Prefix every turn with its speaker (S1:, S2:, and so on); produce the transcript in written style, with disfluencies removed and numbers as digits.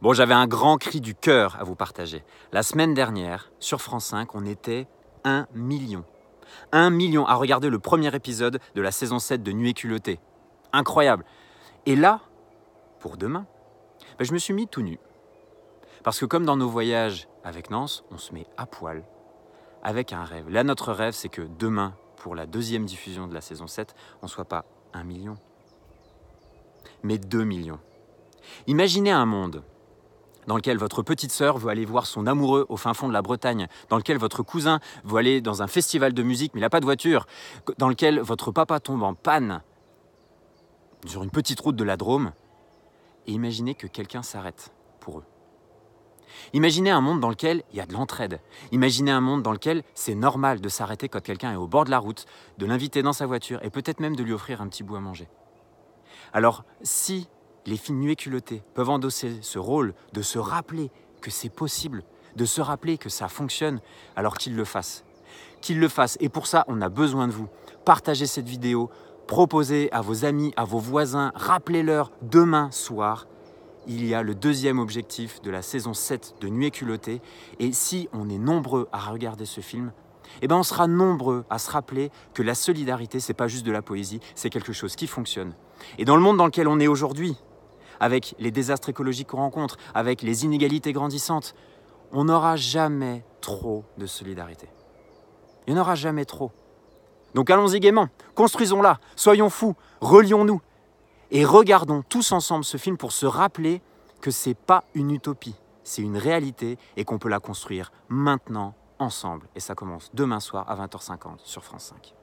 S1: Bon, j'avais un grand cri du cœur à vous partager. La semaine dernière, sur France 5, on était 1 million. 1 million à regarder le premier épisode de la saison 7 de Nuit et culottée. Incroyable. Et là, pour demain, je me suis mis tout nu. Parce que comme dans nos voyages avec Nance, on se met à poil avec un rêve. Là, notre rêve, c'est que demain, pour la deuxième diffusion de la saison 7, on ne soit pas 1 million, mais 2 millions. Imaginez un monde dans lequel votre petite sœur veut aller voir son amoureux au fin fond de la Bretagne, dans lequel votre cousin veut aller dans un festival de musique mais il n'a pas de voiture, dans lequel votre papa tombe en panne sur une petite route de la Drôme, et imaginez que quelqu'un s'arrête pour eux. Imaginez un monde dans lequel il y a de l'entraide. Imaginez un monde dans lequel c'est normal de s'arrêter quand quelqu'un est au bord de la route, de l'inviter dans sa voiture et peut-être même de lui offrir un petit bout à manger. Alors, si les filles nues et culottées peuvent endosser ce rôle de se rappeler que c'est possible, de se rappeler que ça fonctionne, alors qu'ils le fassent. Qu'ils le fassent. Et pour ça, on a besoin de vous. Partagez cette vidéo, proposez à vos amis, à vos voisins, rappelez-leur demain soir. Il y a le deuxième objectif de la saison 7 de Nuit et culottée. Et si on est nombreux à regarder ce film, on sera nombreux à se rappeler que la solidarité, c'est pas juste de la poésie, c'est quelque chose qui fonctionne. Et dans le monde dans lequel on est aujourd'hui, avec les désastres écologiques qu'on rencontre, avec les inégalités grandissantes, on n'aura jamais trop de solidarité. Il n'y en aura jamais trop. Donc allons-y gaiement, construisons-la, soyons fous, relions-nous et regardons tous ensemble ce film pour se rappeler que c'est pas une utopie, c'est une réalité et qu'on peut la construire maintenant, ensemble. Et ça commence demain soir à 20h50 sur France 5.